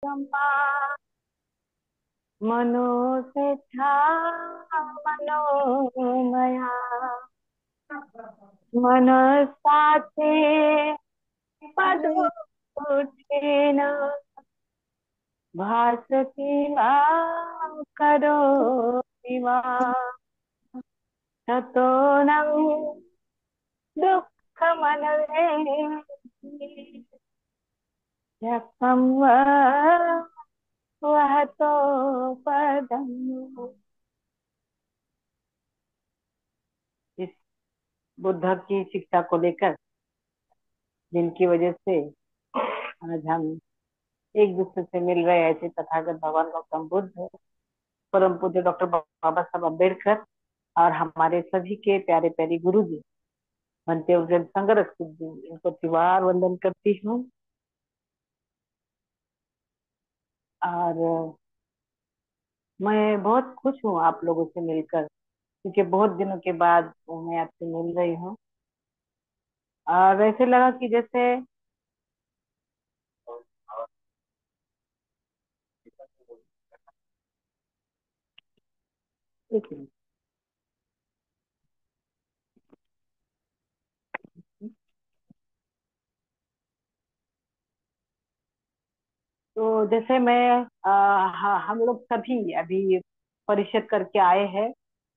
क्षमा मनो से था मनोमया मनसाचे पद उठेन भासती वा करोति वा ततो न दुःखमनवे यत्तं वह तो पदम। इस बुद्ध की शिक्षा को लेकर, जिनकी वजह से आज हम एक दूसरे से मिल रहे हैं, ऐसे तथागत भगवान गौतम बुद्ध, परम पूज्य डॉक्टर बाबा साहब अम्बेडकर और हमारे सभी के प्यारे प्यारे गुरु जी बनते उज्जैन संघर्ष जी, इनको त्रिवार वंदन करती हूँ। और मैं बहुत खुश हूँ आप लोगों से मिलकर, क्योंकि बहुत दिनों के बाद मैं आपसे मिल रही हूँ। और ऐसे लगा कि जैसे एक मिनट। तो जैसे मैं हम लोग सभी अभी परिषद करके आए हैं।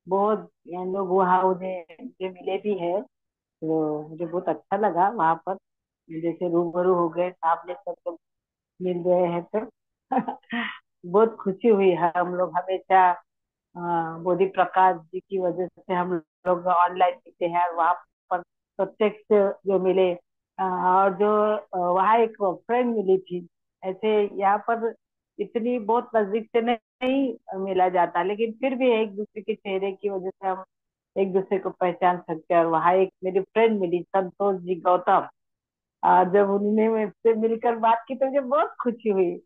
बहुत लोग वहाँ मुझे मिले भी है, तो मुझे बहुत अच्छा लगा वहां पर। जैसे रूबरू हो गए, सामने सब लोग मिल रहे हैं तो बहुत खुशी हुई। हम लोग हमेशा बोधि प्रकाश जी की वजह से हम लोग ऑनलाइन मिलते हैं, और वहां पर प्रत्यक्ष जो मिले, और जो वहाँ एक फ्रेंड मिली थी। ऐसे यहाँ पर इतनी बहुत नजदीक से नहीं मिला जाता, लेकिन फिर भी एक दूसरे के चेहरे की वजह से हम एक दूसरे को पहचान सकते हैं। और वहाँ एक मेरी फ्रेंड मिली, संतोष जी गौतम। जब उन्होंने मुझसे मिलकर बात की तो मुझे बहुत खुशी हुई।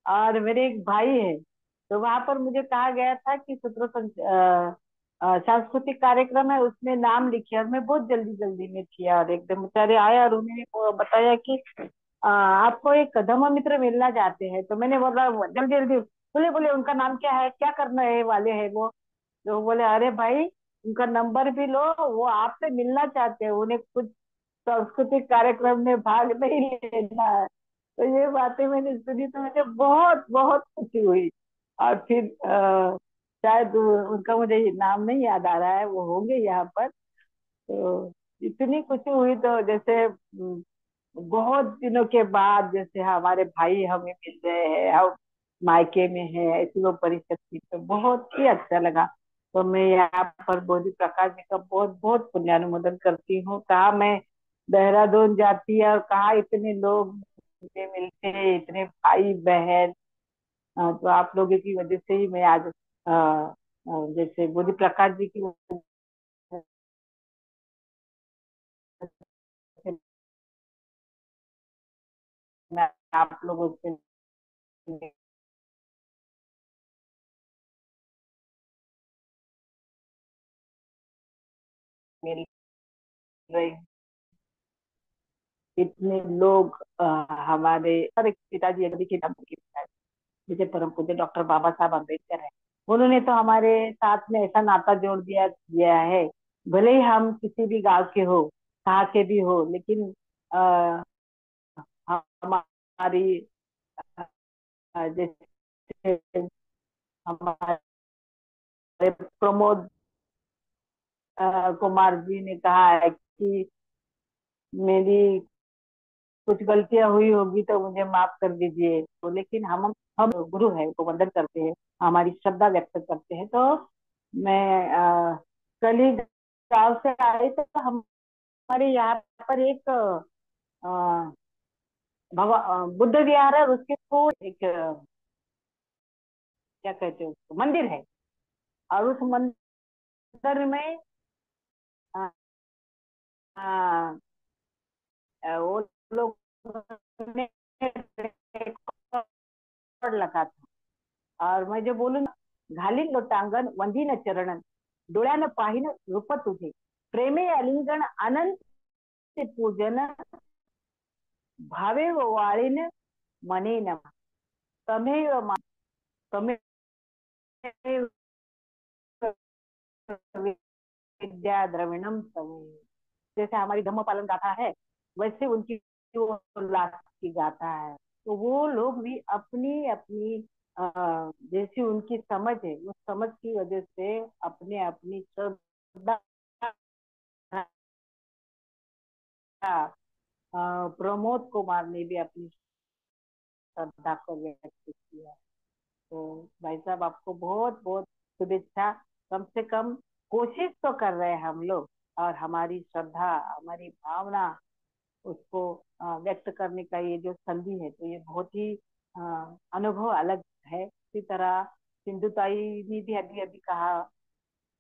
और मेरे एक भाई है, तो वहां पर मुझे कहा गया था कि सांस्कृतिक कार्यक्रम है, उसमें नाम लिखिए। और मैं बहुत जल्दी जल्दी में थी, और एकदम बेचारे आए और उन्होंने वो बताया कि आपको एक धम्म मित्र मिलना चाहते हैं। तो मैंने बोला जल्दी जल्दी, बोले बोले उनका नाम क्या है, क्या करने वाले हैं वो। तो बोले अरे भाई, उनका नंबर भी लो, वो आपसे मिलना चाहते हैं, उन्हें कुछ सांस्कृतिक कार्यक्रम में भाग नहीं लेना है। तो ये बातें मैंने सुनी तो मुझे बहुत बहुत खुशी हुई। और फिर शायद उनका मुझे नाम नहीं याद आ रहा है, वो होंगे यहाँ पर। तो इतनी खुशी हुई, तो जैसे बहुत दिनों के बाद जैसे हमारे भाई हमें मिल रहे हैं, हम मायके में है, ऐसी लोग परिषद की, तो बहुत ही अच्छा लगा। तो मैं यहाँ पर बोधि प्रकाश जी का बहुत बहुत पुण्यानुमोदन करती हूँ। कहा मैं देहरादून जाती है और कहा इतने लोग मुझे मिलते हैं, इतने भाई बहन। तो आप लोगों की वजह से ही मैं आज जैसे बोधि प्रकाश जी की वजह से मैं आप लोगों से मिल रही हूँ। इतने लोग हमारे और एक पिताजी अभी के नाम के पिताजी, जैसे परम पूज्य डॉक्टर बाबा साहब अम्बेडकर है, उन्होंने तो हमारे साथ में ऐसा नाता जोड़ दिया दिया है। भले ही हम किसी भी गांव के हो, कहाँ के भी हो, लेकिन आ, हमारी जैसे हमारे प्रमोद कुमार जी ने कहा है कि मेरी कुछ गलतियां हुई होगी तो मुझे माफ कर दीजिए। तो लेकिन हम गुरु हैं को वंदन करते हैं, हमारी श्रद्धा व्यक्त करते हैं। तो मैं कल ही गाँव से आई, तो हमारे यहाँ पर एक बुद्ध विहार है, उसके को एक क्या कहते हैं उसको, मंदिर है। और उस मंदिर में अ, अ, वो लोग ने record लगा था। और मैं जो बोलूँ ना, घालीन लोटांगण वंदीन चरणन, डोळ्यानं पाहिन रूप तुझे, प्रेमे अलिंगण अनंत पूजन, भावे वाळीन मने नमा। तमेव तमेव विद्या द्रविणम तमेव। जैसे हमारी धम्म पालन गाथा है, वैसे उनकी वो लास्ट की गाथा है। तो वो लोग भी अपनी अपनी जैसी उनकी समझ है, उस समझ की वजह से अपने अपनी श्रद्धा प्रमोद कुमार ने भी अपनी श्रद्धा को व्यक्त किया। तो भाई साहब आपको बहुत बहुत शुभेच्छा। कम से कम कोशिश तो कर रहे हैं हम लोग, और हमारी श्रद्धा, हमारी भावना, उसको व्यक्त करने का ये जो संधि है, तो ये बहुत ही अनुभव अलग है। इसी तरह सिंधु ताई ने भी अभी अभी कहा,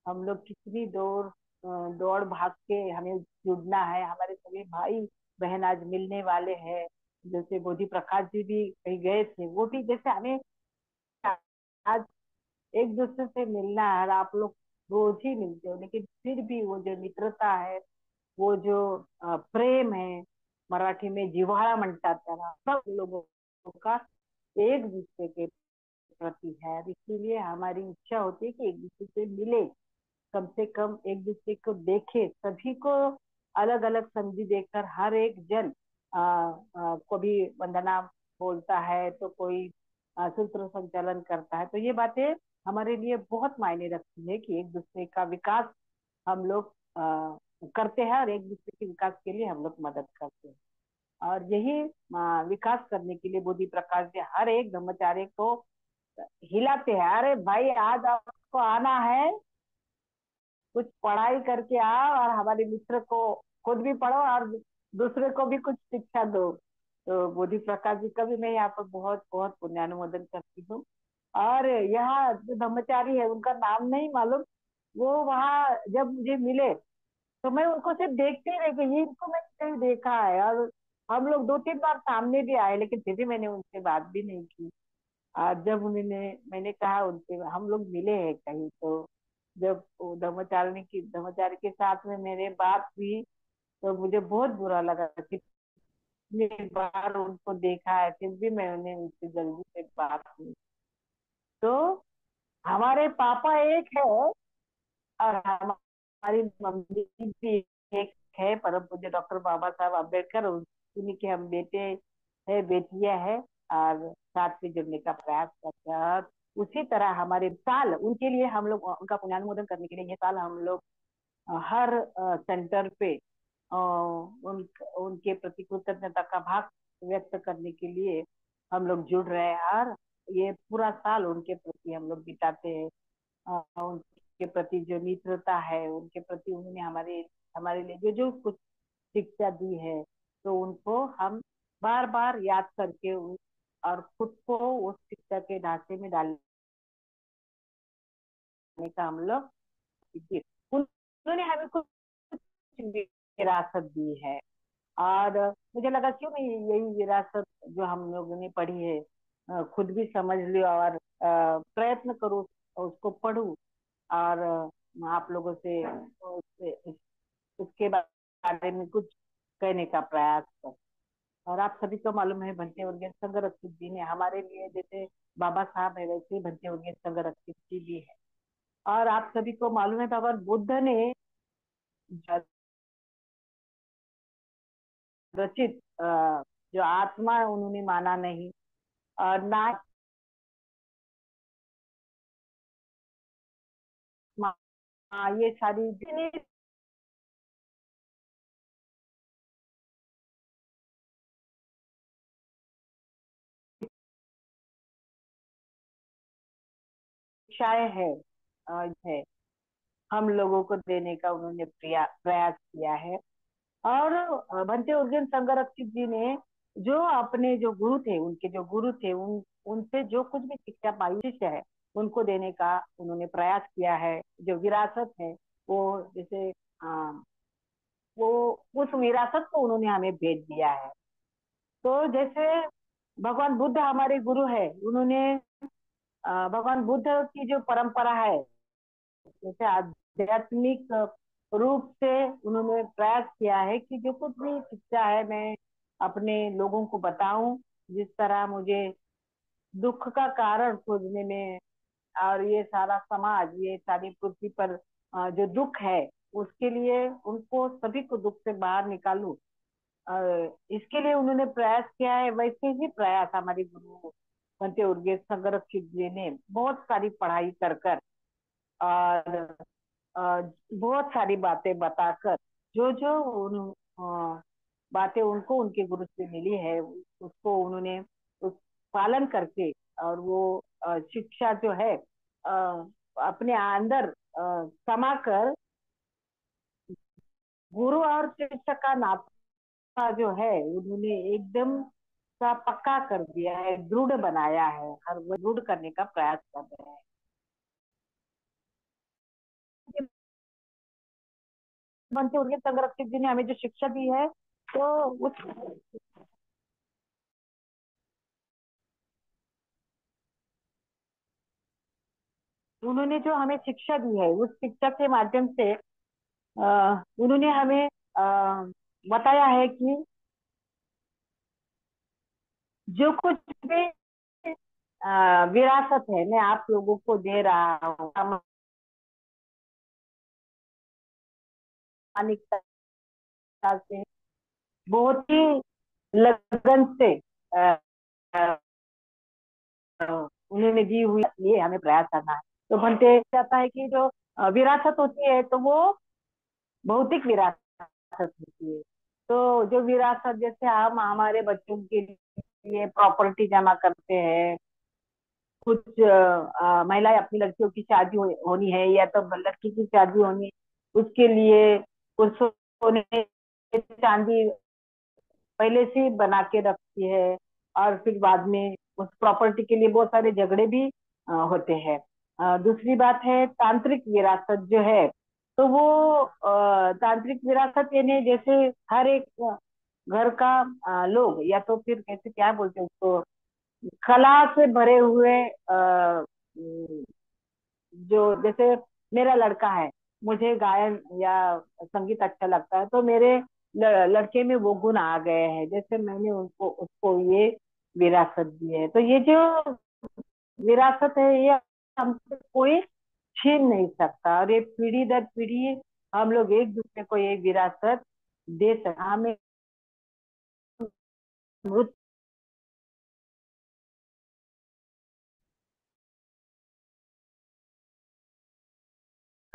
हम लोग कितनी दौड़ भाग के हमें जुड़ना है, हमारे सभी भाई बहन आज मिलने वाले हैं। जैसे बोधि प्रकाश जी भी कहीं गए थे, वो भी जैसे हमें आज एक दूसरे से मिलना है, और आप लोग रोज ही मिलते हो, लेकिन फिर भी वो जो मित्रता है, वो जो प्रेम है, मराठी में जिव्हाळा म्हणतात त्याला, सब लोगों का एक दूसरे के प्रति है। इसीलिए हमारी इच्छा होती है कि एक दूसरे से मिले, कम से कम एक दूसरे को देखे, सभी को अलग अलग संधि देकर हर एक जन कभी वंदना बोलता है, तो कोई सूत्र संचालन करता है। तो ये बातें हमारे लिए बहुत मायने रखती है कि एक दूसरे का विकास हम लोग करते हैं, और एक दूसरे के विकास के लिए हम लोग मदद करते हैं। और यही विकास करने के लिए बोधि प्रकाश जी हर एक ब्रह्मचारी को हिलाते हैं, अरे भाई आज आपको आना है, कुछ पढ़ाई करके आओ, और हमारे मित्र को खुद भी पढ़ो और दूसरे को भी कुछ शिक्षा दो। तो बोधि प्रकाश जी का भी मैं यहाँ पर बहुत बहुत पुण्यानुमोदन करती हूँ। और यहाँ जो ब्रह्मचारी है, उनका नाम नहीं मालूम, वो वहाँ जब मुझे मिले तो मैं उनको सिर्फ देखते ही रह गई, ये इनको मैंने कहीं देखा है। और हम लोग दो तीन बार सामने भी आए, लेकिन फिर भी मैंने उनसे बात भी नहीं की। आज जब उन्होंने, मैंने कहा उनसे हम लोग मिले हैं कहीं, तो जब वो धर्मचारी के साथ में मेरे बात हुई, तो मुझे बहुत बुरा लगा कि इतनी बार उनको देखा है, फिर भी मैंने उनसे जल्दी से बात की। तो हमारे पापा एक है, और हमारी मम्मी भी एक है, परम पूज्य डॉक्टर बाबा साहब अम्बेडकर, उन्हीं के हम बेटे है, बेटियां है, और साथ में जुड़ने का प्रयास करते हैं। और उसी तरह हमारे साल उनके लिए हम लोग उनका पुण्यानुमोदन करने के लिए, ये साल हम लोग हर सेंटर पे उनके प्रति कृतज्ञता का भाव व्यक्त करने के लिए हम लोग जुड़ रहे हैं। और ये पूरा साल उनके प्रति हम लोग बिताते हैं। उनके प्रति जो मित्रता है, उनके प्रति उन्होंने हमारे हमारे लिए जो जो कुछ शिक्षा दी है, तो उनको हम बार बार याद करके और खुद को उस शिक्षा के ढांचे में डालने का हम लोग, उन्होंने हमें कुछ विरासत दी है। और मुझे लगा क्यों नहीं यही विरासत जो हम लोगों ने पढ़ी है, खुद भी समझ लियो, और प्रयत्न करूँ, उसको पढूं, और आप लोगों से उसके बारे में कुछ कहने का प्रयास कर। और आप सभी को मालूम है, भंते वर्गीय संघ रक्षित जी ने हमारे लिए जैसे बाबा साहब है, वैसे भंते वर्गीय संघ रक्षित जी भी है। और आप सभी को मालूम है, भगवान बुद्ध ने रचित जो आत्मा उन्होंने माना नहीं, और ना ये सारी जितनी शिक्षाएं है हम लोगों को देने का उन्होंने प्रयास किया है। और भंते उर्गेन संघरक्षित जी ने जो अपने जो गुरु थे, उनके जो गुरु थे, उनसे जो कुछ भी शिक्षा पाई, शिष्य है, उनको देने का उन्होंने प्रयास किया है। जो विरासत है, वो जैसे वो उस विरासत को उन्होंने हमें भेज दिया है। तो जैसे भगवान बुद्ध हमारे गुरु है, उन्होंने भगवान बुद्ध की जो परंपरा है, जैसे आध्यात्मिक रूप से उन्होंने प्रयास किया है कि जो कुछ भी शिक्षा है, मैं अपने लोगों को बताऊं, जिस तरह मुझे दुख का कारण खोजने में, और ये सारा समाज, ये सारी पृथ्वी पर जो दुख है, उसके लिए उनको सभी को दुख से बाहर निकालूं, इसके लिए उन्होंने प्रयास किया है। वैसे ही प्रयास हमारे गुरु बनते उर्गे संरक्षित जी ने बहुत सारी पढ़ाई कर कर और बहुत सारी बातें बताकर, जो जो बातें उनको उनके गुरु से मिली है, उसको उन्होंने उस पालन करके, और वो शिक्षा जो है अपने अंदर समा कर, गुरु और शिक्षक का नाता जो है उन्होंने एकदम सा पक्का कर दिया है, दृढ़ बनाया है, और वो दृढ़ करने का प्रयास कर रहे हैं। बनते उर्गे संरक्षित जी ने हमें जो शिक्षा दी है, तो उस उन्होंने जो हमें शिक्षा दी है, उस शिक्षा के माध्यम से उन्होंने हमें बताया है कि जो कुछ भी विरासत है मैं आप लोगों को दे रहा हूँ, प्रामाणिकता से, बहुत ही लगन से अ, अ, उन्होंने दी हुई, ये हमें प्रयास करना है। तो बनते जाता है कि जो विरासत होती है, तो वो भौतिक विरासत होती है। तो जो विरासत, जैसे हम हमारे बच्चों के लिए प्रॉपर्टी जमा करते हैं, कुछ महिलाएं अपनी लड़कियों की शादी होनी है, या तो लड़की की शादी होनी है, उसके लिए कुछ सोने चांदी पहले से ही बना के रखती है, और फिर बाद में उस प्रॉपर्टी के लिए बहुत सारे झगड़े भी होते हैं। दूसरी बात है तांत्रिक विरासत जो है, तो वो तांत्रिक विरासत यानी जैसे हर एक घर का लोग, या तो फिर कैसे क्या बोलते हैं उसको, कला से भरे हुए जो, जैसे मेरा लड़का है, मुझे गायन या संगीत अच्छा लगता है, तो मेरे लड़के में वो गुण आ गए हैं, जैसे मैंने उनको उसको ये विरासत दी है। तो ये जो विरासत है, ये हमसे कोई छीन नहीं सकता, और ये पीढ़ी दर पीढ़ी हम लोग एक दूसरे को ये विरासत दे सकते। हमें मृत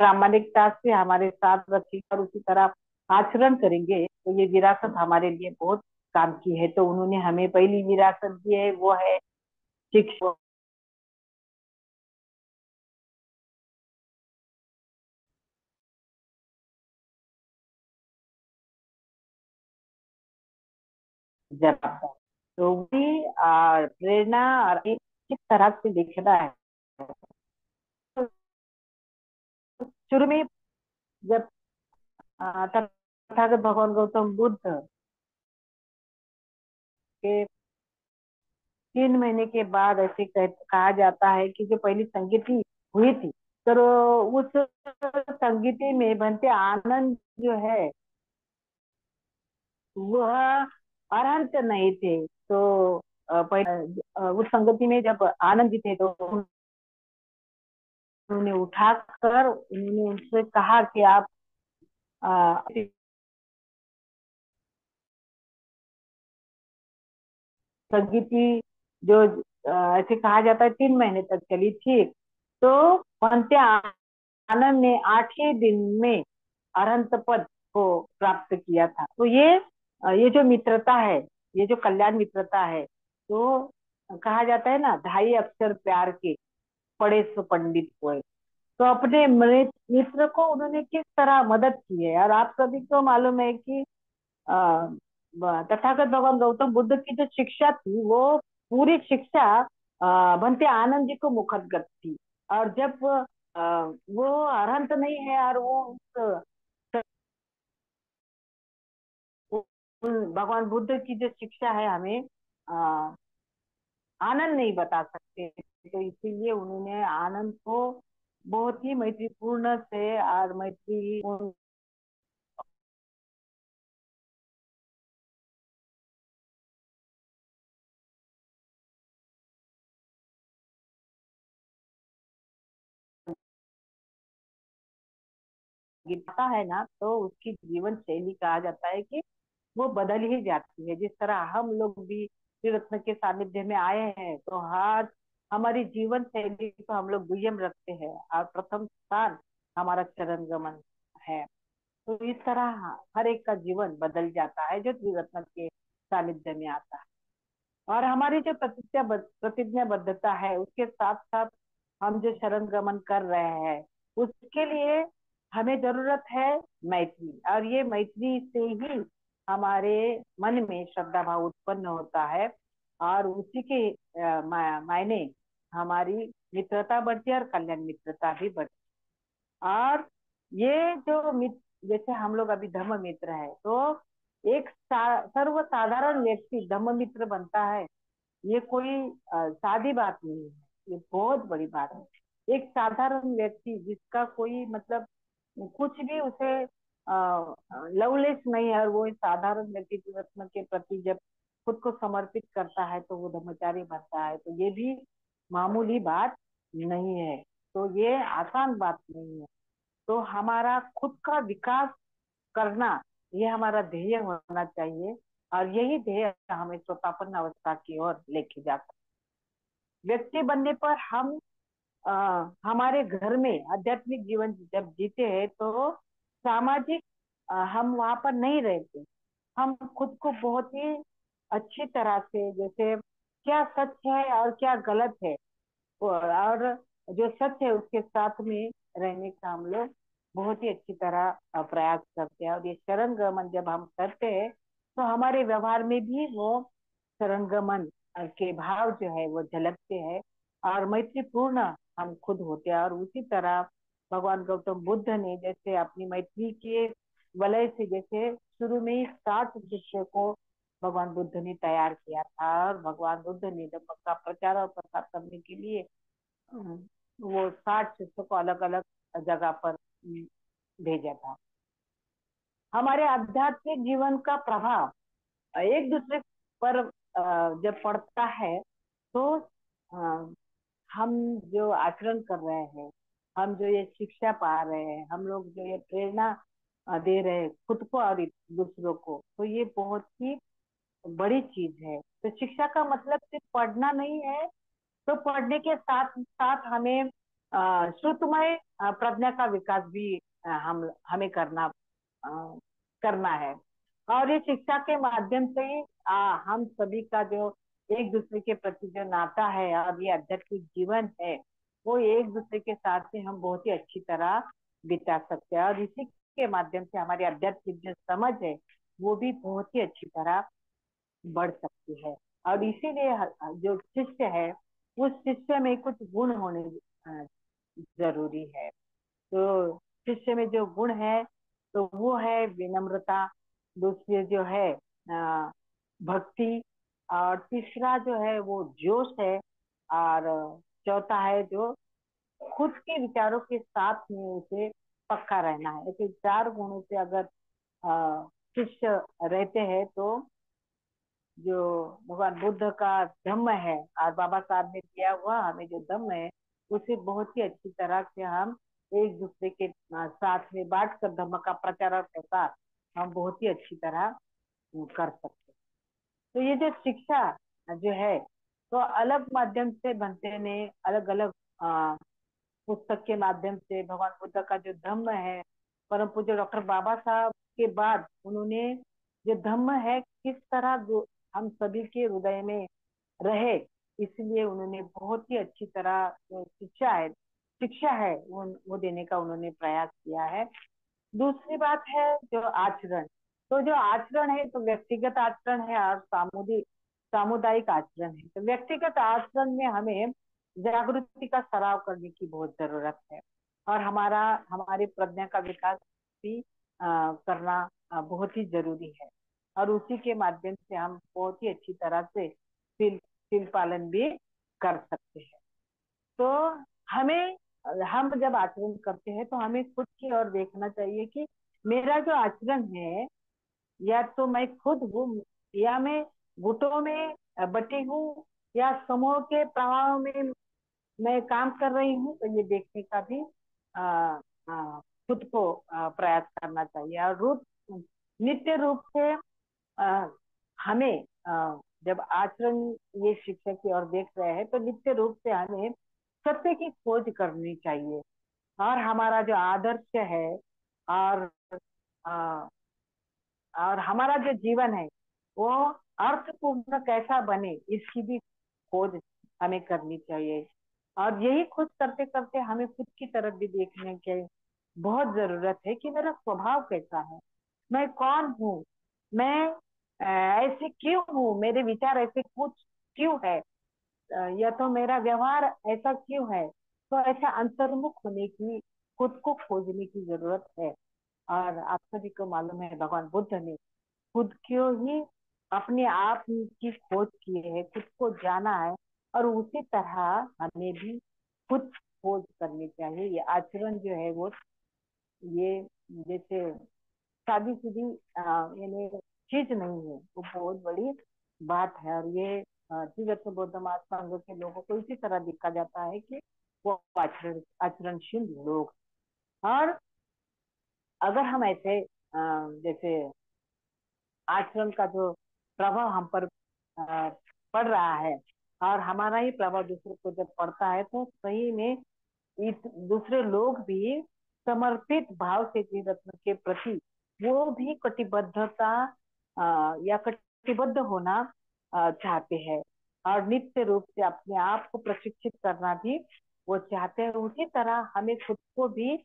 प्रामाणिकता से हमारे साथ रखेंगे और उसी तरह आचरण करेंगे, तो ये विरासत हमारे लिए बहुत काम की है। तो उन्होंने हमें पहली विरासत दी है, वो है शिक्षा। जब तो भी प्रेरणा और एक किस तरह से देखना है, तो शुरू में जब तथागत भगवान गौतम बुद्ध के 3 महीने के बाद ऐसे कहा जाता है कि जो पहली संगीति हुई थी, तो उस संगीति में बनते आनंद जो है, वह अनंत नहीं थे। तो उस संगति में जब आनंद जी थे, तो उन्होंने उठाकर उन्होंने उनसे कहा कि आप अ, संगीति जो ऐसे कहा जाता है 3 महीने तक चली थी, तो पंते आनंद ने 8 ही दिन में अरहंत पद को प्राप्त किया था। तो ये जो मित्रता है, ये जो कल्याण मित्रता है, तो कहा जाता है ना, 2.5 अक्षर प्यार के पढ़े सो पंडित हुए। तो अपने मित्र को उन्होंने किस तरह मदद की है, और आप सभी को मालूम है कि अ, तथागत भगवान गौतम बुद्ध की जो शिक्षा थी, वो पूरी शिक्षा बनते आनंद जी को मुखरगत थी। और जब वो अरहंत नहीं है, और वो भगवान बुद्ध की जो शिक्षा है हमें आनंद नहीं बता सकते, तो इसीलिए उन्होंने आनंद को बहुत ही मैत्रीपूर्ण से और मैत्री गिरता है ना, तो उसकी जीवन शैली कहा जाता है कि वो बदल ही जाती है। जिस तरह हम लोग भी श्री रत्न के सानिध्य में आए हैं, तो हर हमारी जीवन शैली को हम लोग दुय्यम रखते हैं और प्रथम स्थान हमारा चरण गमन है। तो इस तरह हर एक का जीवन बदल जाता है जो श्री रत्न के सानिध्य में आता है। और हमारी जो प्रतिज्ञाबद्धता है, उसके साथ साथ हम जो शरण गमन कर रहे हैं, उसके लिए हमें जरूरत है मैत्री। और ये मैत्री से ही हमारे मन में श्रद्धा भाव उत्पन्न होता है, और उसी के मायने हमारी मित्रता बढ़ती है और कल्याण मित्रता भी बढ़ती है। और ये जो मित्र, जैसे हम लोग अभी धम्म मित्र है, तो एक सर्वसाधारण व्यक्ति धम्म मित्र बनता है, ये कोई सादी बात नहीं है, ये बहुत बड़ी बात है। एक साधारण व्यक्ति जिसका कोई मतलब कुछ भी उसे लवलेस नहीं है, और वो एक साधारण व्यक्ति रत्न के प्रति जब खुद को समर्पित करता है तो वो ब्रह्मचारी बनता है, तो ये भी मामूली बात नहीं है। तो ये आसान बात नहीं है। तो हमारा खुद का विकास करना, ये हमारा ध्येय होना चाहिए, और यही ध्येय हमें स्वतापन्न अवस्था की ओर लेके जाता है। व्यक्ति बनने पर हम हमारे घर में आध्यात्मिक जीवन जब जीते हैं, तो सामाजिक हम वहां पर नहीं रहते। हम खुद को बहुत ही अच्छी तरह से, जैसे क्या सच है और क्या गलत है, और जो सच है उसके साथ में रहने का हम लोग बहुत ही अच्छी तरह प्रयास करते हैं। और ये शरण गमन जब हम करते हैं, तो हमारे व्यवहार में भी वो शरण गमन के भाव जो है वो झलकते हैं, और मैत्रीपूर्ण हम खुद होते हैं। और उसी तरह भगवान गौतम बुद्ध ने जैसे अपनी मैत्री के वलय से, जैसे शुरू में ही 60 शिष्यों को भगवान बुद्ध ने तैयार किया था, और भगवान बुद्ध ने धर्म का प्रचार और प्रसार करने के लिए वो 60 शिष्यों को अलग अलग जगह पर भेजा था। हमारे आध्यात्मिक जीवन का प्रभाव एक दूसरे पर जब पड़ता है, तो अ, हम जो आचरण कर रहे हैं, हम जो ये शिक्षा पा रहे हैं, हम लोग जो ये प्रेरणा दे रहे हैं खुद को और दूसरों को, तो ये बहुत ही बड़ी चीज है। तो शिक्षा का मतलब सिर्फ पढ़ना नहीं है, तो पढ़ने के साथ साथ हमें श्रुतमय प्रज्ञा का विकास भी हम हमें करना है। और ये शिक्षा के माध्यम से ही हम सभी का जो एक दूसरे के प्रति जो नाता है और ये आध्यात्मिक जीवन है, वो एक दूसरे के साथ में हम बहुत ही अच्छी तरह बिता सकते हैं। और इसी के माध्यम से हमारी आध्यात्मिक जो समझ है, वो भी बहुत ही अच्छी तरह बढ़ सकती है। और इसीलिए जो शिष्य है, उस शिष्य में कुछ गुण होने अ, जरूरी है। तो शिष्य में जो गुण है, तो वो है विनम्रता, दूसरी जो है भक्ति, और तीसरा जो है वो जोश है, और चौथा है जो खुद के विचारों के साथ में उसे पक्का रहना है। ऐसे 4 गुणों से अगर शिष्य रहते हैं, तो जो भगवान बुद्ध का धम्म है और बाबा साहब ने दिया हुआ हमें जो धम्म है, उसे बहुत ही अच्छी तरह से हम एक दूसरे के साथ में बांट कर धम्म का प्रचार और प्रसार हम बहुत ही अच्छी तरह कर सकते हैं। तो ये जो शिक्षा जो है, तो अलग माध्यम से बनते ने, अलग अलग पुस्तक के माध्यम से भगवान बुद्ध का जो धम्म है, परम पूज्य डॉक्टर बाबा साहब के बाद उन्होंने जो धम्म है किस तरह हम सभी के हृदय में रहे, इसलिए उन्होंने बहुत ही अच्छी तरह जो शिक्षा है वो देने का उन्होंने प्रयास किया है। दूसरी बात है जो आचरण। तो जो आचरण है, तो व्यक्तिगत आचरण है और सामुदायिक आचरण है। तो व्यक्तिगत आचरण में हमें जागृति का सराव करने की बहुत जरूरत है, और हमारी प्रज्ञा का विकास भी करना बहुत ही जरूरी है। और उसी के माध्यम से हम बहुत ही अच्छी तरह से शील पालन भी कर सकते हैं। तो हमें हम जब आचरण करते हैं, तो हमें खुद की ओर देखना चाहिए कि मेरा जो आचरण है, या तो मैं खुद हूँ, या मैं गुटों में बटी हूँ, या समूह के प्रभाव में मैं काम कर रही हूँ। तो ये देखने का भी आ, आ, खुद को प्रयास करना चाहिए। और रूप नित्य रूप से अ, हमें जब आचरण ये शिक्षा की ओर देख रहे हैं तो नित्य रूप से हमें सत्य की खोज करनी चाहिए। और हमारा जो आदर्श है और अ, और हमारा जो जीवन है वो अर्थपूर्ण कैसा बने इसकी भी खोज हमें करनी चाहिए। और यही खोज करते करते हमें खुद की तरफ भी देखने की बहुत जरूरत है कि मेरा स्वभाव कैसा है, मैं कौन हूँ, मैं ऐसे क्यों हूँ, मेरे विचार ऐसे कुछ क्यों है, या तो मेरा व्यवहार ऐसा क्यों है। तो ऐसा अंतर्मुख होने की, खुद को खोजने की जरूरत है। और आप सभी को मालूम है भगवान बुद्ध ने खुद को ही अपने आप की खोज की है, खुद को जाना है। और उसी तरह हमें भी खुद खोज करनी चाहिए। ये आचरण जो है वो ये जैसे शादी शुदी यानी चीज नहीं है, वो बहुत बड़ी बात है। और ये तिब्बत बौद्ध महासंघ के लोगों को इसी तरह देखा जाता है कि वो आचरणशील लोग। और अगर हम ऐसे जैसे आचरण का जो प्रभाव हम पर पड़ रहा है और हमारा ही प्रभाव दूसरे को जब पड़ता है तो सही में इस दूसरे लोग भी समर्पित भाव से जीव रत्न के प्रति वो भी कटिबद्धता या कटिबद्ध होना चाहते हैं। और नित्य रूप से अपने आप को प्रशिक्षित करना भी वो चाहते हैं। उसी तरह हमें खुद को भी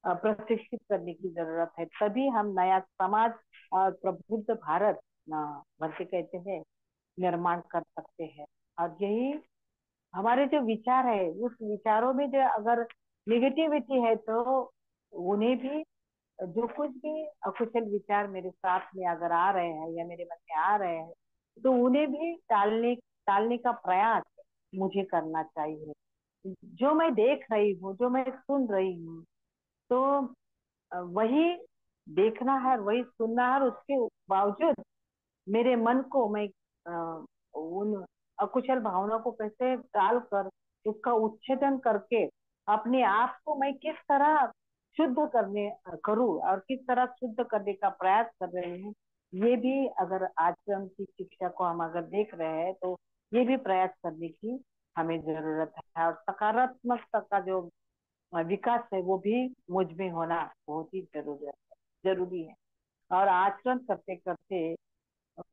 प्रशिक्षित करने की जरूरत है, तभी हम नया समाज और प्रबुद्ध भारत भर के कहते हैं निर्माण कर सकते हैं। और यही हमारे जो विचार है उस विचारों में जो अगर निगेटिविटी है तो उन्हें भी, जो कुछ भी अकुशल विचार मेरे साथ में अगर आ रहे हैं या मेरे मन में आ रहे हैं तो उन्हें भी टालने टालने का प्रयास मुझे करना चाहिए। जो मैं देख रही हूँ, जो मैं सुन रही हूँ, तो वही देखना है, वही सुनना है। और उसके बावजूद मेरे मन को मैं उन अकुशल भावनाओं को कैसे टाल कर उसका उच्छेदन करके अपने आप को मैं किस तरह शुद्ध करने करूं और किस तरह शुद्ध करने का प्रयास कर रहे हैं। ये भी अगर आचरण की शिक्षा को हम अगर देख रहे हैं तो ये भी प्रयास करने की हमें जरूरत है। और सकारात्मकता का जो विकास है वो भी मुझ में होना बहुत ही जरूरी है। और आचरण करते करते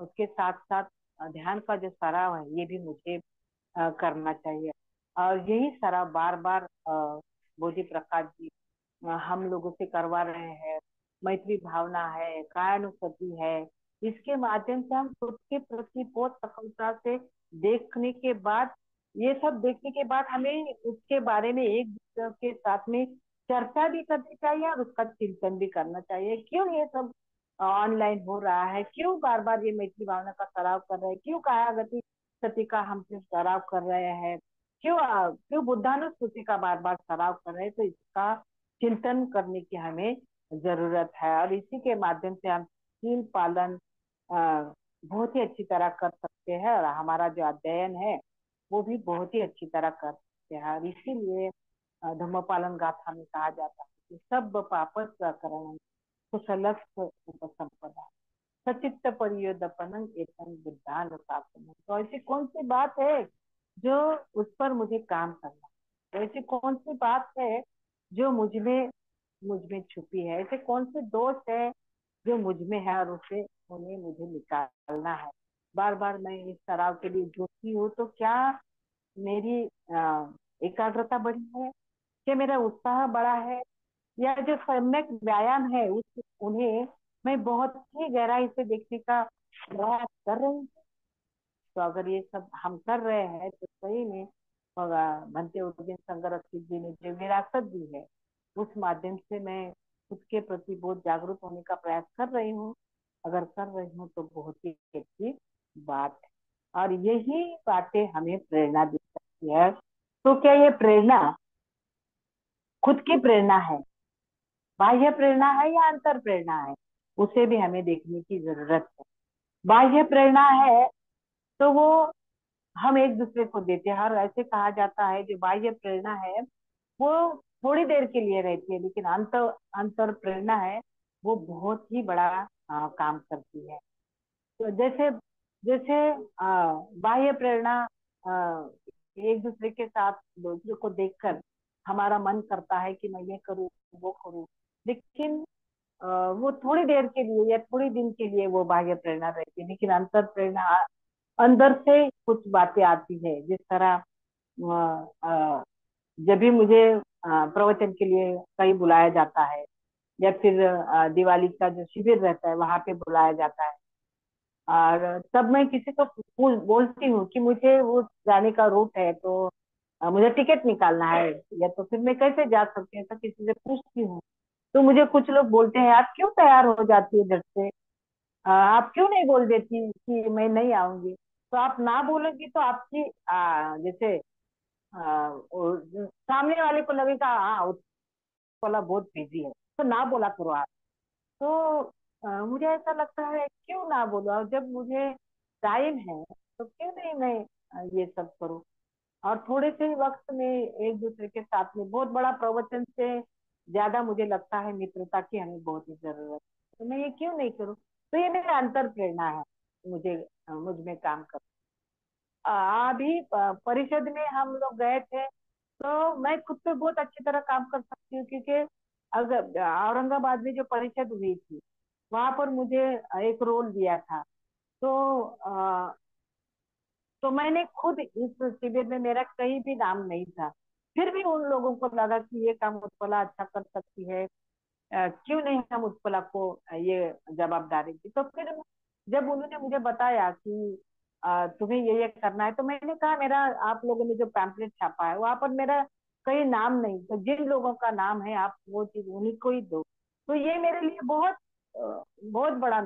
उसके साथ साथ ध्यान का जो सराव है ये भी मुझे करना चाहिए। और यही सराव बार बार बोधि प्रकाश जी हम लोगों से करवा रहे हैं। मैत्री भावना है, कायानुपति है, इसके माध्यम से हम खुद के प्रति बहुत सफलता से देखने के बाद, ये सब देखने के बाद हमें उसके बारे में एक दूसरे के साथ में चर्चा भी करनी चाहिए और उसका चिंतन भी करना चाहिए। क्यों ये सब ऑनलाइन हो रहा है, क्यों बार बार ये मैत्री भावना का सराव कर रहे हैं, क्यों कायागति सती का हम सिर्फ सराव कर रहे हैं, क्यों बुद्धानुस्मृति का बार बार सराव कर रहे हैं। तो इसका चिंतन करने की हमें जरूरत है। और इसी के माध्यम से हम शील पालन बहुत ही अच्छी तरह कर सकते हैं और हमारा जो अध्ययन है वो भी बहुत ही अच्छी तरह कर सकते हैं। और इसीलिए धम्म पालन गाथा में कहा जाता है कि सब पापस करण कुशलस्थ उपसंपदा सचित्त परियोदपनं एतं बुद्धानुशासनम्। तो ऐसी कौन सी बात है जो उस पर मुझे काम करना, तो ऐसी कौन सी बात है जो मुझ में छुपी है, ऐसे कौन से दोष है जो मुझ में है और उसे उन्हें मुझे निकालना है। बार बार मैं इस तराव के लिए जूझती हूँ तो क्या मेरी एकाग्रता बढ़ी है, क्या मेरा उत्साह बढ़ा है, या जो सम्यक व्यायाम है उस उन्हें मैं बहुत ही गहराई से देखने का प्रयास कर रही हूँ। तो अगर ये सब हम कर रहे हैं तो सही में भंते उर्जिन संगरक्षित जी ने जो विरासत दी है उस माध्यम से मैं खुद के प्रति बहुत जागरूक होने का प्रयास कर रही हूँ। अगर कर रही हूँ तो बहुत ही अच्छी बात है। और यही बातें हमें प्रेरणा दे सकती है। तो क्या ये प्रेरणा खुद की प्रेरणा है, बाह्य प्रेरणा है या अंतर प्रेरणा है, उसे भी हमें देखने की जरूरत है। बाह्य प्रेरणा है तो वो हम एक दूसरे को देते हैं। और ऐसे कहा जाता है जो बाह्य प्रेरणा है वो थोड़ी देर के लिए रहती है, लेकिन अंतर प्रेरणा है वो बहुत ही बड़ा काम करती है। तो जैसे जैसे बाह्य प्रेरणा, आ, एक दूसरे के साथ दूसरे को देखकर हमारा मन करता है कि मैं ये करूँ वो करूँ, लेकिन वो थोड़ी देर के लिए या थोड़ी दिन के लिए वो बाह्य प्रेरणा रहती है। लेकिन अंतर प्रेरणा अंदर से कुछ बातें आती है, जिस तरह जब भी मुझे प्रवचन के लिए कहीं बुलाया जाता है, या फिर दिवाली का जो शिविर रहता है वहां पे बुलाया जाता है, और तब मैं किसी को बोलती हूँ कि मुझे वो जाने का रूट है, तो मुझे टिकट निकालना है, या तो फिर मैं कैसे जा सकती हूँ, ऐसा किसी से पूछती हूँ। तो मुझे कुछ लोग बोलते हैं, आप क्यों तैयार हो जाती है झट से, आप क्यों नहीं बोल देती कि मैं नहीं आऊंगी। तो आप ना बोलोगी तो आपकी जैसे सामने वाले को लगेगा हाँ वाला बहुत बिजी है, तो ना बोला करो आप। तो मुझे ऐसा लगता है क्यों ना बोलो, और जब मुझे टाइम है तो क्यों नहीं मैं ये सब करूँ। और थोड़े से ही वक्त में एक दूसरे के साथ में, बहुत बड़ा प्रवचन से ज्यादा मुझे लगता है मित्रता की हमें बहुत ही जरूरत है, तो मैं ये क्यों नहीं करूँ। तो ये मेरा अंतर प्रेरणा है, मुझे मुझ में काम कर। अभी परिषद में हम लोग गए थे, तो मैं खुद पे बहुत अच्छी तरह काम कर सकती हूँ, क्योंकि अगर औरंगाबाद में जो परिषद हुई थी वहां पर मुझे एक रोल दिया था। तो तो मैंने खुद इस शिविर में, मेरा कहीं भी नाम नहीं था, फिर भी उन लोगों को लगा कि ये काम उत्पला अच्छा कर सकती है, क्यों नहीं हम उत्पला को ये जवाबदारी दी। तो फिर जब उन्होंने मुझे बताया कि तुम्हें ये करना है, तो मैंने कहा मेरा, आप लोगों ने जो पैम्पलेट छापा है वहां पर मेरा कहीं नाम नहीं, तो जिन लोगों का नाम है आप वो चीज उन्हीं को ही दो। तो ये मेरे लिए बहुत बड़ा,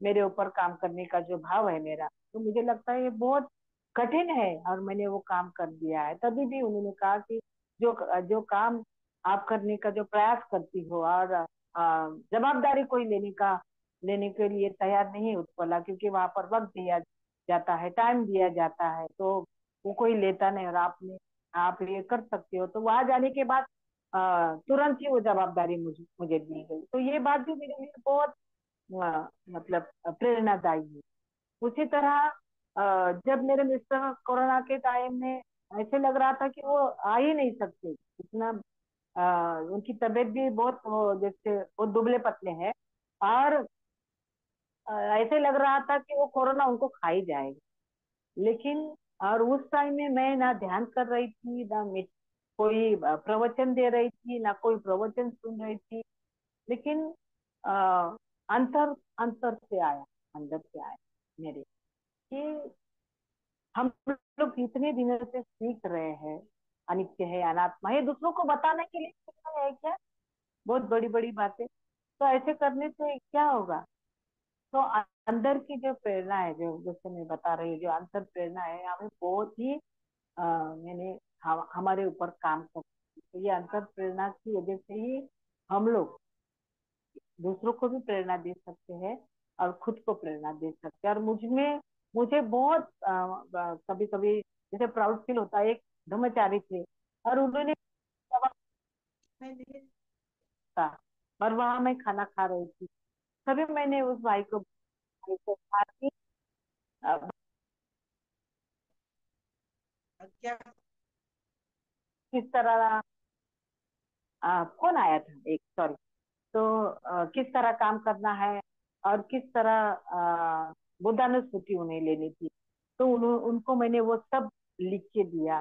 मेरे ऊपर काम करने का जो भाव है मेरा, तो मुझे लगता है ये बहुत कठिन है, और मैंने वो काम कर दिया है। तभी भी उन्होंने कहा कि जो जो काम आप करने का जो प्रयास करती हो, और जवाबदारी कोई लेने के लिए तैयार नहीं है उत्पला, क्योंकि वहां पर वक्त दिया जाता है, टाइम दिया जाता है, तो वो कोई लेता नहीं, और आप ये कर सकते हो। तो वहां जाने के बाद तुरंत ही वो जवाबदारी मुझे मुझे दी गई। तो ये बात भी मेरे लिए बहुत मतलब प्रेरणादायी है। उसी तरह जब मेरे मिस्टर कोरोना के टाइम में ऐसे लग रहा था कि वो आ ही नहीं सकते, इतना उनकी तबीयत भी बहुत जैसे वो दुबले पतले हैं, और ऐसे लग रहा था कि वो कोरोना उनको खा ही जाएगा। लेकिन और उस टाइम में मैं ना ध्यान कर रही थी, ना कोई प्रवचन दे रही थी, ना कोई प्रवचन सुन रही थी, लेकिन अ, अंतर अंतर से आया, अंदर से आया मेरे, कि हम लोग इतने दिनों से सीख रहे हैं अनित्य है, अनात्मा है, दूसरों को बताने के लिए सीख रहे हैं क्या, बहुत बड़ी बड़ी बातें। तो ऐसे करने से क्या होगा। तो अंदर की जो प्रेरणा है, जो जैसे मैं बता रही हूँ, जो अंतर प्रेरणा है हमें बहुत ही मैंने हमारे ऊपर काम करती है। तो ये अंतर प्रेरणा की वजह से ही हम लोग दूसरों को भी प्रेरणा दे सकते हैं, और खुद को प्रेरणा दे सकते हैं। और मुझे बहुत कभी कभी जैसे प्राउड फील होता है, एक ब्रह्मचारी थे और उन्होंने था, और वहां मैं खाना खा रही थी, तभी मैंने उस भाई को कहा कि अ, क्या? किस तरह फोन आया था एक, सॉरी। तो किस तरह काम करना है, और किस तरह बुद्धानुस्मृति उन्हें लेनी थी। तो उनको मैंने वो सब लिख के दिया,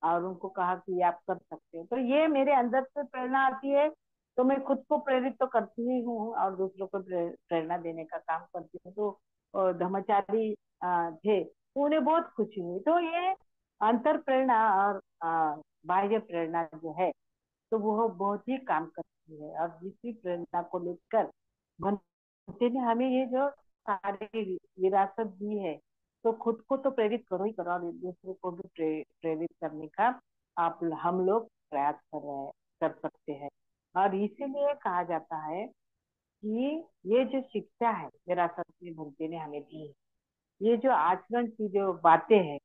और उनको कहा कि ये आप कर सकते हो। तो ये मेरे अंदर से प्रेरणा आती है, तो मैं खुद को प्रेरित तो करती ही हूँ, और दूसरों को प्रेरणा देने का काम करती हूँ। तो धर्मचारी थे, तो उन्हें बहुत खुशी हुई। तो ये अंतर प्रेरणा और बाह्य प्रेरणा जो है, तो वो बहुत ही काम करती है। और इसी प्रेरणा को लेकर बनते ने हमें ये जो सारी विरासत दी है, तो खुद को तो प्रेरित करो ही करो, और दूसरों को भी प्रेरित करने का आप हम लोग प्रयास कर सकते हैं। और इसीलिए कहा जाता है कि ये जो शिक्षा है विरासत में बनते ने हमें दी है, ये जो आचरण की जो बातें हैं,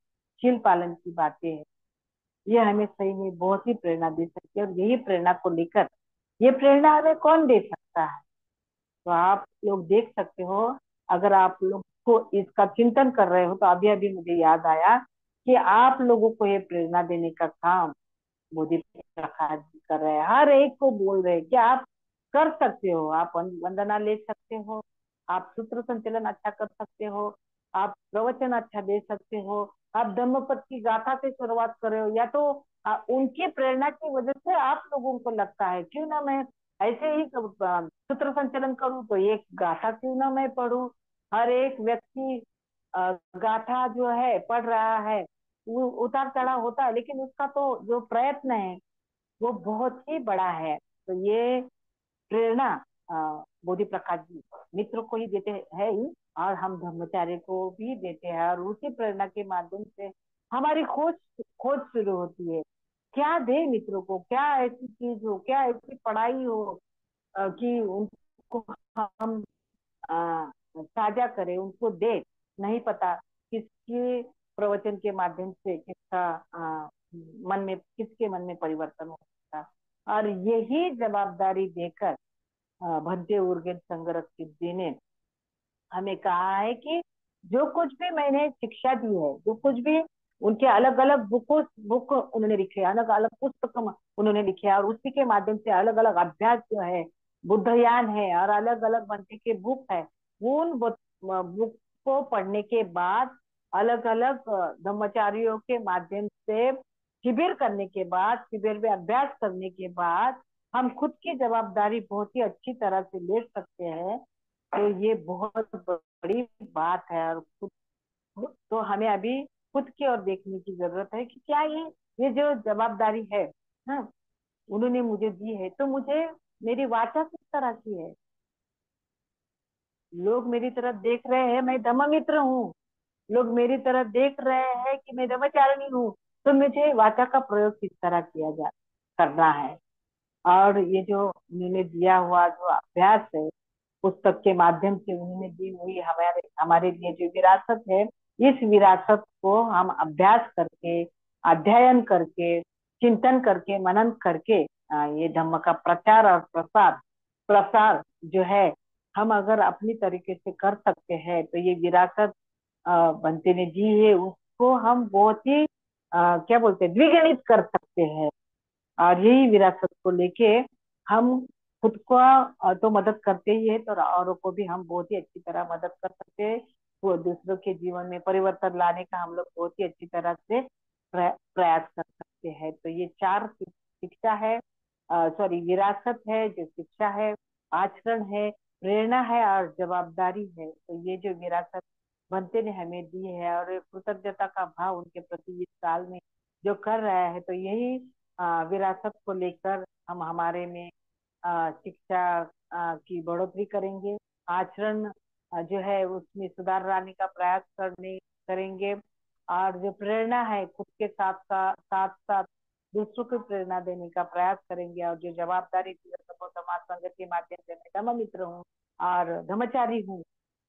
शील पालन की बातें हैं, ये हमें सही में बहुत ही प्रेरणा दे सकती है, और यही प्रेरणा को लेकर, ये प्रेरणा हमें कौन दे सकता है? तो आप लोग देख सकते हो, अगर आप लोग को इसका चिंतन कर रहे हो, तो अभी अभी मुझे याद आया कि आप लोगों को ये प्रेरणा देने का काम मोदी प्रकाश जी कर रहे हैं। हर एक को बोल रहे हैं कि आप कर सकते हो, आप वंदना ले सकते हो, आप सूत्र संचलन अच्छा कर सकते हो, आप प्रवचन अच्छा दे सकते हो, आप धम्मपद की गाथा से शुरुआत कर रहे हो, या तो उनकी प्रेरणा की वजह से आप लोगों को लगता है क्यों ना मैं ऐसे ही सूत्र संचलन करूं, तो एक गाथा क्यों ना मैं पढूं। हर एक व्यक्ति गाथा जो है पढ़ रहा है, वो उतार चढ़ाव होता है, लेकिन उसका तो जो प्रयत्न है वो बहुत ही बड़ा है। तो ये प्रेरणा बोधि प्रकाश जी मित्र को ही देते हैं ही, और हम धर्माचार्य को भी देते हैं, और उसी प्रेरणा के माध्यम से हमारी खोज खोज शुरू होती है। क्या दे मित्रों को, क्या ऐसी चीज हो, क्या ऐसी पढ़ाई हो कि उनको हम साझा करें, उनको दे। नहीं पता किसके प्रवचन के माध्यम से किसका मन में, किसके मन में परिवर्तन हो सकता। और यही जवाबदारी देकर भंते उर्गेन संगरक सिद्धि ने हमें कहा है कि जो कुछ भी मैंने शिक्षा दी है, जो कुछ भी उनके अलग अलग बुक उन्होंने लिखे, अलग अलग पुस्तक उन्होंने लिखे, और उसी के माध्यम से अलग अलग अभ्यास जो है, बुद्धयान है और अलग अलग बनते के बुक है, वो उन बुक को पढ़ने के बाद, अलग अलग धर्माचार्यों के माध्यम से शिविर करने के बाद, शिविर में अभ्यास करने के बाद, हम खुद की जवाबदारी बहुत ही अच्छी तरह से ले सकते हैं। तो ये बहुत बड़ी बात है, और खुद तो हमें अभी खुद की ओर देखने की जरूरत है कि क्या ये जो जवाबदारी है ना, उन्होंने मुझे दी है, तो मुझे मेरी वाचा किस तरह की है? लोग मेरी तरफ देख रहे हैं, मैं धम्ममित्र हूँ, लोग मेरी तरफ देख रहे हैं कि मैं धर्मचारिणी हूँ, तो मुझे वाचा का प्रयोग किस तरह किया जा करना है। और ये जो उन्होंने दिया हुआ जो अभ्यास है, पुस्तक के माध्यम से उन्होंने दी हुई हमारे हमारे लिए जो विरासत है, इस विरासत को हम अभ्यास करके, अध्ययन करके, चिंतन करके, मनन करके ये धम्म का प्रचार और प्रसार प्रसार जो है, हम अगर अपनी तरीके से कर सकते हैं, तो ये विरासत बनते ने दी है, उसको हम बहुत ही क्या बोलते हैं, द्विगुणित कर सकते हैं। और यही विरासत को लेके हम खुद को तो मदद करते ही है, तो औरों को भी हम बहुत ही अच्छी तरह मदद कर सकते हैं। वो दूसरों के जीवन में परिवर्तन लाने का हम लोग बहुत ही अच्छी तरह से प्रयास कर सकते हैं। तो ये चार शिक्षा है, सॉरी विरासत है, जो शिक्षा है, आचरण है, प्रेरणा है और जवाबदारी है। तो ये जो विरासत बनते ने हमें दी है, और कृतज्ञता का भाव उनके प्रति इस साल में जो कर रहा है, तो यही विरासत को लेकर हम हमारे में शिक्षा की बढ़ोतरी करेंगे, आचरण जो है उसमें सुधार लाने का प्रयास करने करेंगे, और जो प्रेरणा है खुद के साथ साथ दूसरों को प्रेरणा देने का प्रयास करेंगे, और जो जवाबदारी समाज संगत के माध्यम से मैं धम्म मित्र हूँ और धर्मचारी हूँ,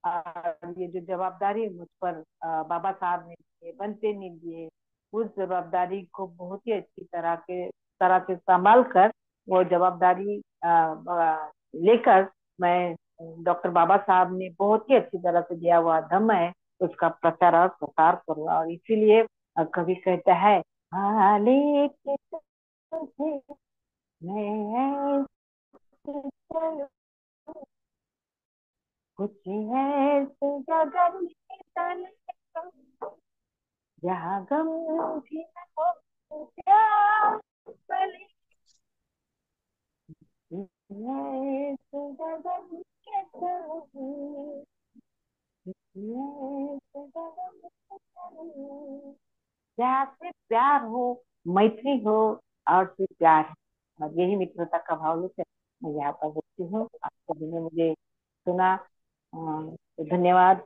और ये जो जवाबदारी है मुझ पर बाबा साहब ने दिए, बनते ने दिए, उस जवाबदारी को बहुत ही अच्छी तरह से संभाल कर, वो जवाबदारी लेकर मैं डॉक्टर बाबा साहब ने बहुत ही अच्छी तरह से दिया हुआ धम्म है, उसका प्रचार और प्रसार करूँ। और इसीलिए कवि कहता है, हाँ लेके तुझे मैं ऐसे चलूं, कुछ ऐसे गगन के तले जहाँ गम भी न हो, प्यास भले ऐसे गगन के तले, ऐसे गगन के तले जहाँ से प्यार हो, मैत्री हो, और से प्यार है, और यही मित्रता का भाव लेकर मैं यहाँ पर बैठती हूँ। आप सभी ने मुझे सुना, तो धन्यवाद।